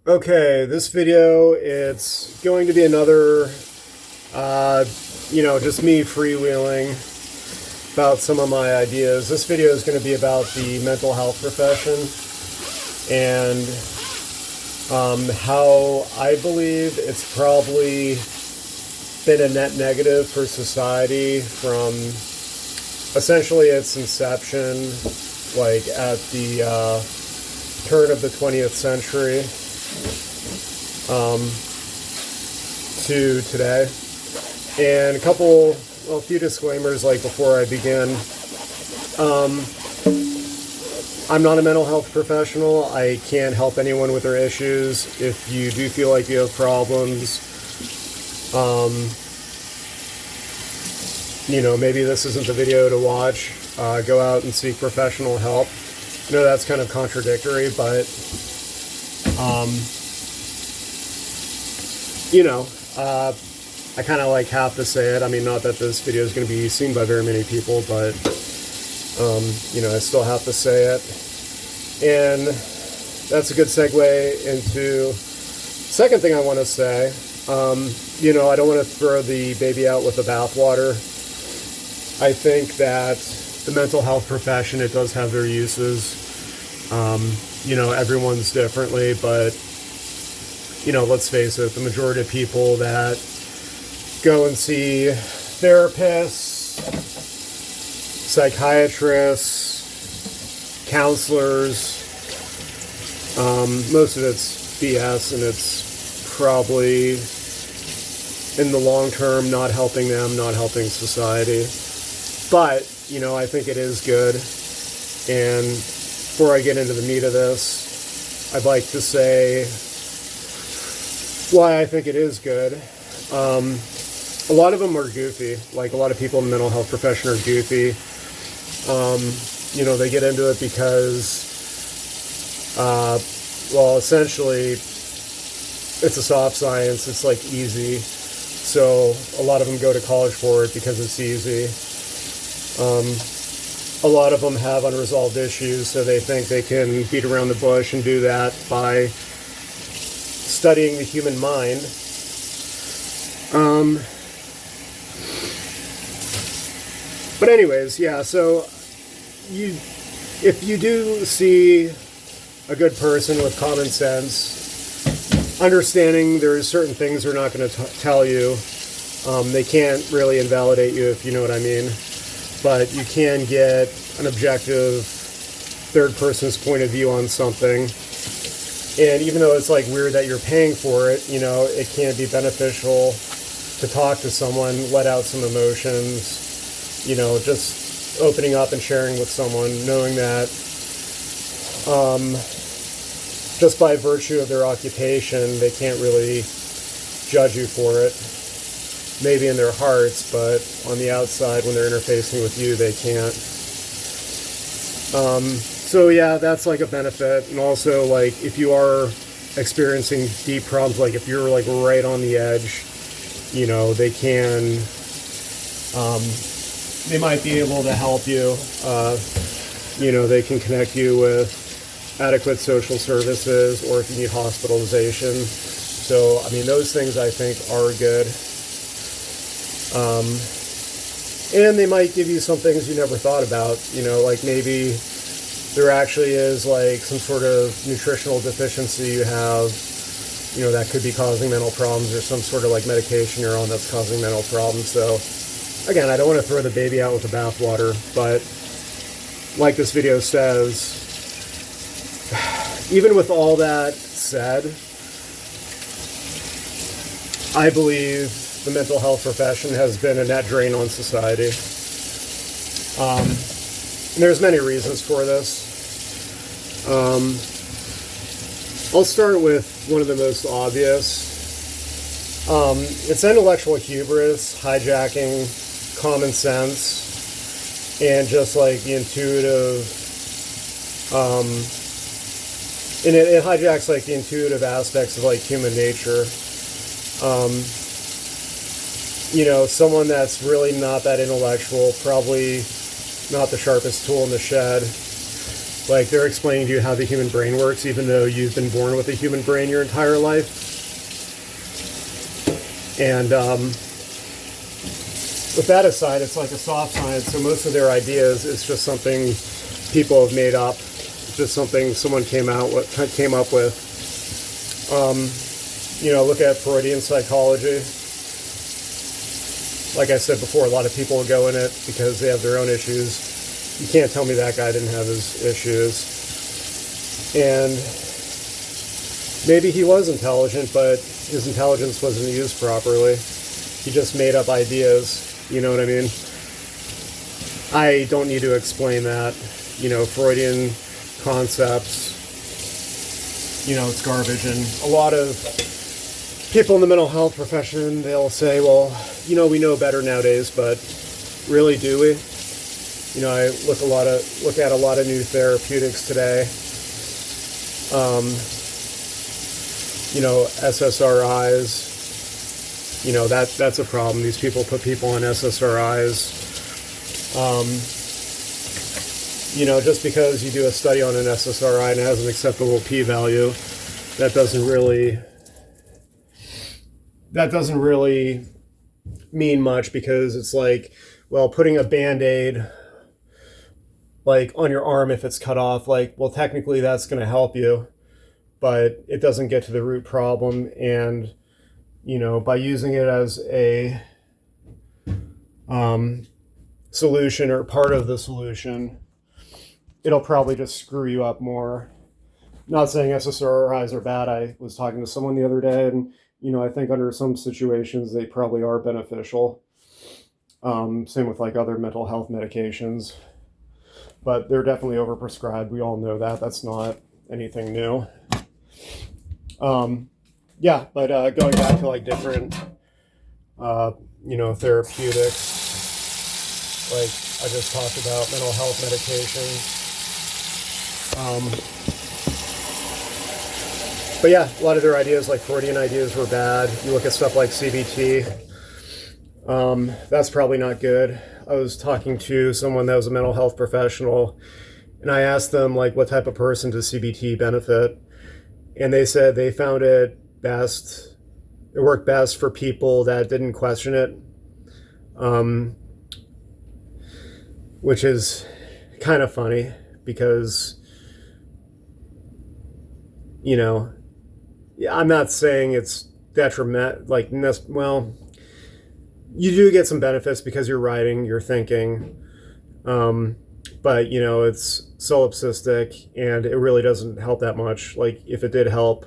Okay, this video, it's going to be another, just me freewheeling about some of my ideas. This video is going to be about the mental health profession and how I believe it's probably been a net negative for society from essentially its inception, like at the turn of the 20th century. To today. And a few disclaimers like before I begin. I'm not a mental health professional. I can't help anyone with their issues. If you do feel like you have problems, maybe this isn't the video to watch. Go out and seek professional help. I know that's kind of contradictory, but I kind of have to say it. I mean, not that this video is going to be seen by very many people, but, I still have to say it. And that's a good segue into the second thing I want to say. I don't want to throw the baby out with the bathwater. I think that the mental health profession, it does have their uses. Everyone's differently, but let's face it, the majority of people that go and see therapists, psychiatrists, counselors, most of it's BS, and it's probably in the long term not helping them, not helping society. But, I think it is good. And before I get into the meat of this, I'd like to say why I think it is good. A lot of them are goofy. Like, a lot of people in the mental health profession are goofy. They get into it because, essentially, it's a soft science. It's easy. So a lot of them go to college for it because it's easy. A lot of them have unresolved issues, so they think they can beat around the bush and do that by studying the human mind. But anyways, yeah, so if you do see a good person with common sense, understanding there's certain things they're not going to tell you, they can't really invalidate you, if you know what I mean, but you can get an objective third person's point of view on something. And even though it's weird that you're paying for it, it can be beneficial to talk to someone, let out some emotions, just opening up and sharing with someone, knowing that just by virtue of their occupation, they can't really judge you for it. Maybe in their hearts, but on the outside, when they're interfacing with you, they can't. So yeah, that's a benefit. And also, if you are experiencing deep problems, if you're right on the edge, they can, they might be able to help you. They can connect you with adequate social services, or if you need hospitalization. So, I mean, those things I think are good. And they might give you some things you never thought about, maybe there actually is some sort of nutritional deficiency you have, that could be causing mental problems, or some sort of medication you're on that's causing mental problems. So again, I don't want to throw the baby out with the bathwater, but like this video says, even with all that said, I believe the mental health profession has been a net drain on society. And there's many reasons for this. I'll start with one of the most obvious. It's intellectual hubris, hijacking common sense, and just the intuitive, and it hijacks the intuitive aspects of human nature. Someone that's really not that intellectual, probably not the sharpest tool in the shed, Like they're explaining to you how the human brain works, even though you've been born with a human brain your entire life. And with that aside, it's like a soft science. So most of their ideas is just something people have made up. It's just something someone came up with. Look at Freudian psychology. Like I said before, a lot of people will go in it because they have their own issues. You can't tell me that guy didn't have his issues. And maybe he was intelligent, but his intelligence wasn't used properly. He just made up ideas. You know what I mean? I don't need to explain that. Freudian concepts, it's garbage. And a lot of people in the mental health profession, they'll say, well, we know better nowadays, but really do we? I look at a lot of new therapeutics today. SSRIs, that's a problem. These people put people on SSRIs. Just because you do a study on an SSRI and it has an acceptable p-value, that doesn't really mean much, because it's like, well, putting a Band-Aid like on your arm if it's cut off, like, well, technically that's going to help you, but it doesn't get to the root problem. And by using it as a solution or part of the solution, it'll probably just screw you up more. Not saying SSRIs are bad. I was talking to someone the other day, and I think under some situations they probably are beneficial. Same with like other mental health medications, but they're definitely overprescribed. We all know that. That's not anything new. But going back to like different, therapeutics, like I just talked about mental health medications. But yeah, a lot of their ideas, like Freudian ideas, were bad. You look at stuff like CBT, that's probably not good. I was talking to someone that was a mental health professional, and I asked them, like, what type of person does CBT benefit? And they said they found it worked best for people that didn't question it, which is kind of funny because, I'm not saying it's detrimental, well, you do get some benefits because you're writing, you're thinking, but it's solipsistic and it really doesn't help that much. Like if it did help,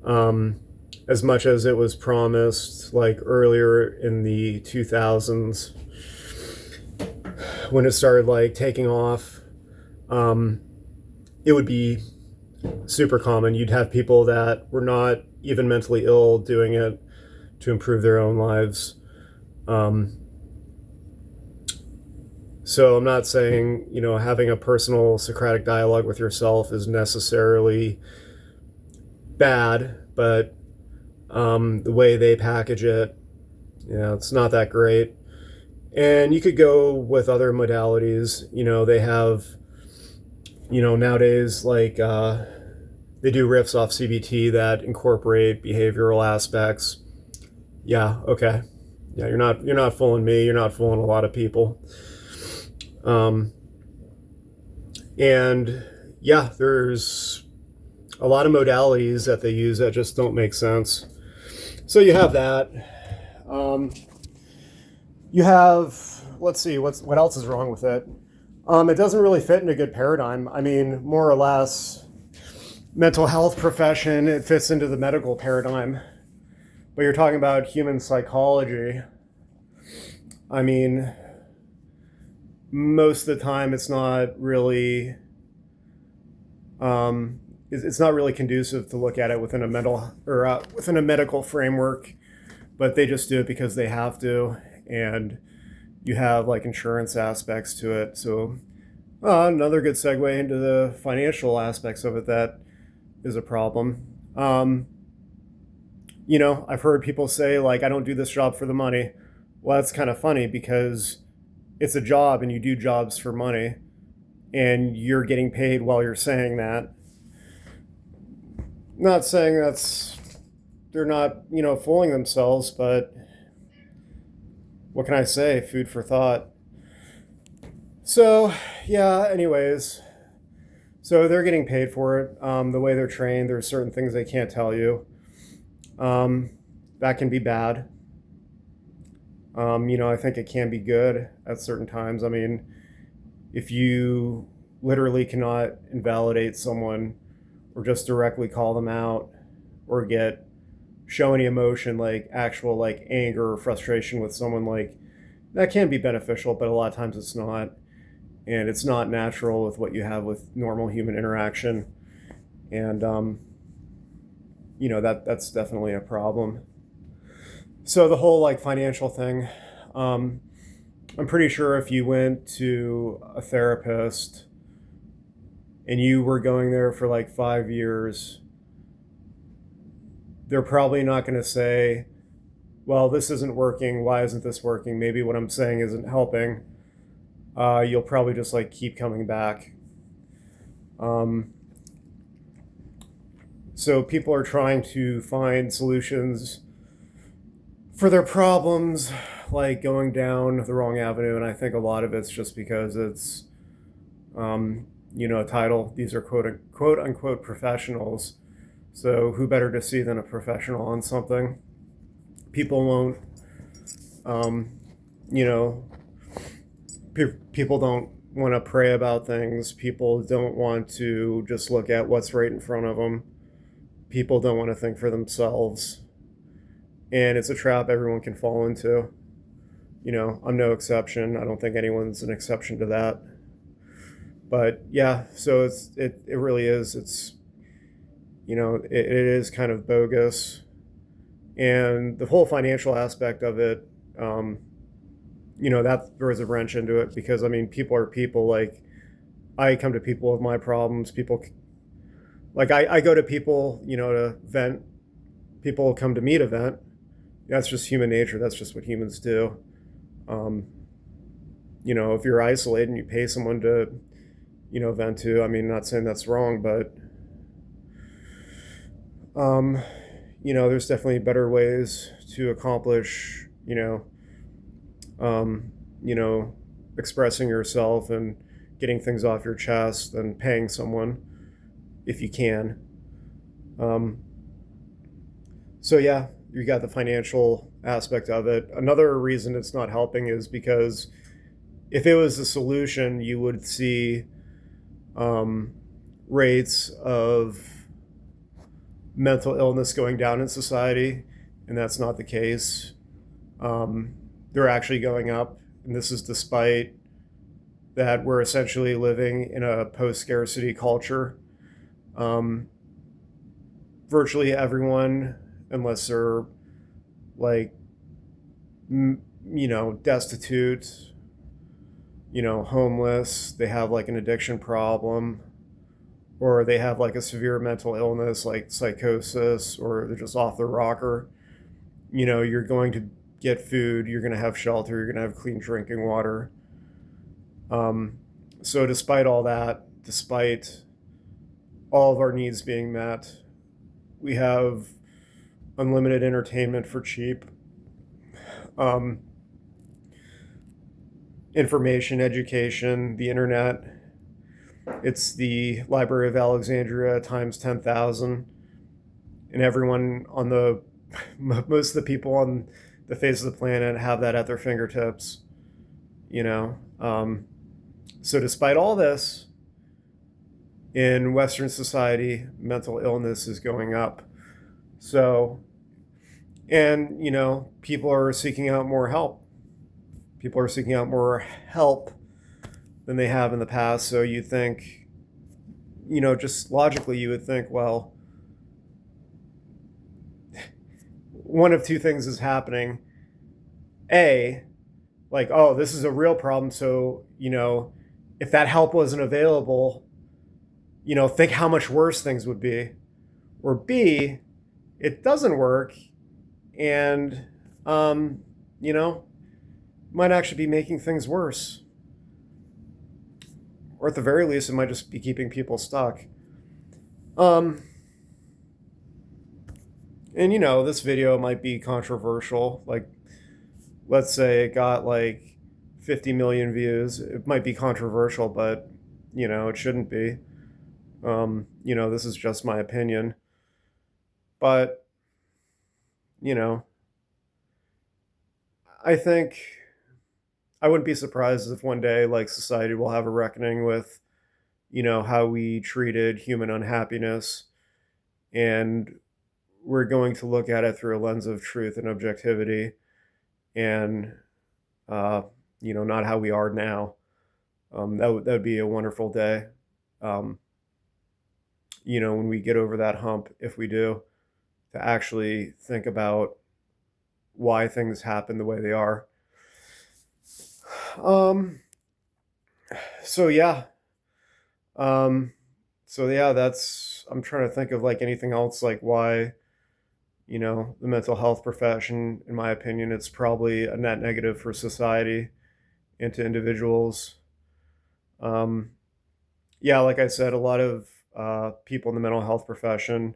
as much as it was promised, like earlier in the 2000s, when it started like taking off, it would be super common. You'd have people that were not even mentally ill doing it to improve their own lives. So I'm not saying, having a personal Socratic dialogue with yourself is necessarily bad, but the way they package it, it's not that great. And you could go with other modalities. They have, nowadays, like, they do riffs off CBT that incorporate behavioral aspects. Yeah, okay. Yeah, you're not fooling me. You're not fooling a lot of people. And yeah, there's a lot of modalities that they use that just don't make sense. So you have that. You have, let's see, what else is wrong with it? It doesn't really fit in a good paradigm. I mean, more or less, mental health profession, it fits into the medical paradigm. But you're talking about human psychology. I mean, most of the time it's not really, it's not really conducive to look at it within a within a medical framework, but they just do it because they have to, and you have like insurance aspects to it. So another good segue into the financial aspects of it that is a problem. I've heard people say, like, I don't do this job for the money. Well, that's kind of funny because it's a job and you do jobs for money. and you're getting paid while you're saying that. Not saying they're not, fooling themselves, but what can I say? Food for thought. So, yeah, anyways, so they're getting paid for it. The way they're trained, there's certain things they can't tell you. That can be bad. I think it can be good at certain times. I mean, if you literally cannot invalidate someone or just directly call them out or show any emotion like actual like anger or frustration with someone, like that can be beneficial, but a lot of times it's not. And it's not natural with what you have with normal human interaction. And that's definitely a problem. So the whole like financial thing, I'm pretty sure if you went to a therapist and you were going there for like 5 years, they're probably not going to say, well, this isn't working. Why isn't this working? Maybe what I'm saying isn't helping. You'll probably just like keep coming back. So people are trying to find solutions for their problems, like going down the wrong avenue. And I think a lot of it's just because it's, a title. These are quote unquote professionals. So who better to see than a professional on something? People won't, people don't want to pray about things. People don't want to just look at what's right in front of them. People don't want to think for themselves. And it's a trap everyone can fall into. I'm no exception. I don't think anyone's an exception to that. But yeah, so it really is. It's, it is kind of bogus. And the whole financial aspect of it, that throws a wrench into it because, I mean, people are people. Like, I come to people with my problems. People, like, I go to people, to vent. People come to me to vent. That's just human nature. That's just what humans do. If you're isolated and you pay someone to, vent to, I mean, not saying that's wrong, but, there's definitely better ways to accomplish, expressing yourself and getting things off your chest than paying someone if you can. So yeah, you got the financial aspect of it. Another reason it's not helping is because if it was a solution, you would see rates of mental illness going down in society, and that's not the case. They're actually going up, and this is despite that we're essentially living in a post-scarcity culture. Virtually everyone, unless they're like, destitute, homeless, they have like an addiction problem, or they have like a severe mental illness like psychosis, or they're just off the rocker. You're going to get food, you're going to have shelter, you're going to have clean drinking water. So despite all that, despite all of our needs being met, we have unlimited entertainment for cheap. Information, education, the internet. It's the Library of Alexandria times 10,000. And everyone most of the people on the face of the planet have that at their fingertips. So despite all this, in Western society, mental illness is going up. So, and, people are seeking out more help. People are seeking out more help than they have in the past. So you think, just logically, you would think, well, one of two things is happening. A, like, oh, this is a real problem. So, if that help wasn't available, think how much worse things would be. Or B, it doesn't work, and, might actually be making things worse. or at the very least, it might just be keeping people stuck. And you know, this video might be controversial. Like, let's say it got like 50 million views. It might be controversial, but you know, it shouldn't be. You know, this is just my opinion. But, you know, I think I wouldn't be surprised if one day, like, society will have a reckoning with, you know, how we treated human unhappiness. And we're going to look at it through a lens of truth and objectivity and, uh, you know, not how we are now. That would be a wonderful day. Um, you know, when we get over that hump, if we do, to actually think about why things happen the way they are. Um, so yeah. So yeah, I'm trying to think of like anything else, like why, you know, the mental health profession, in my opinion, it's probably a net negative for society and to individuals. Um, yeah, like I said, a lot of people in the mental health profession,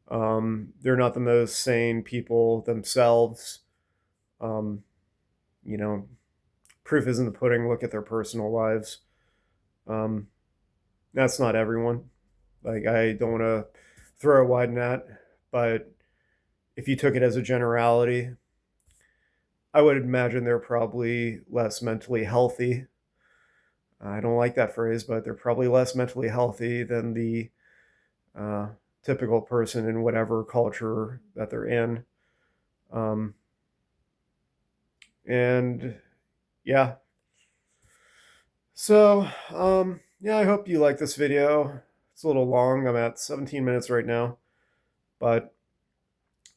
they're not the most sane people themselves. Um, you know, proof is in the pudding. Look at their personal lives. Um, that's not everyone. Like, I don't want to throw a wide net, but if you took it as a generality, I would imagine they're probably less mentally healthy. I don't like that phrase, but they're probably less mentally healthy than the uh, typical person in whatever culture that they're in. Um, and yeah. So, yeah, I hope you like this video. It's a little long. I'm at 17 minutes right now. But,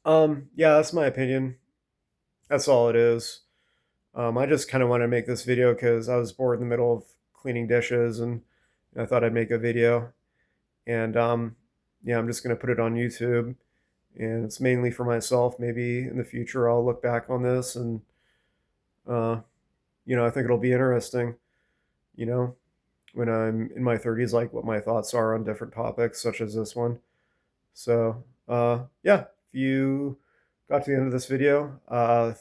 yeah, that's my opinion. That's all it is. I just kind of want to make this video because I was bored in the middle of cleaning dishes and I thought I'd make a video. And, yeah, I'm just going to put it on YouTube. And it's mainly for myself. Maybe in the future I'll look back on this and, uh, you know, I think it'll be interesting, you know, when I'm in my 30s, like what my thoughts are on different topics, such as this one. So, yeah, if you got to the end of this video,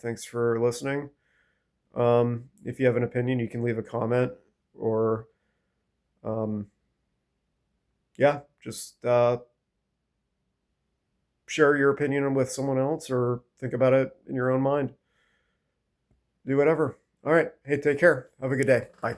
thanks for listening. If you have an opinion, you can leave a comment or, um, yeah, just share your opinion with someone else or think about it in your own mind. Do whatever. All right. Hey, take care. Have a good day. Bye.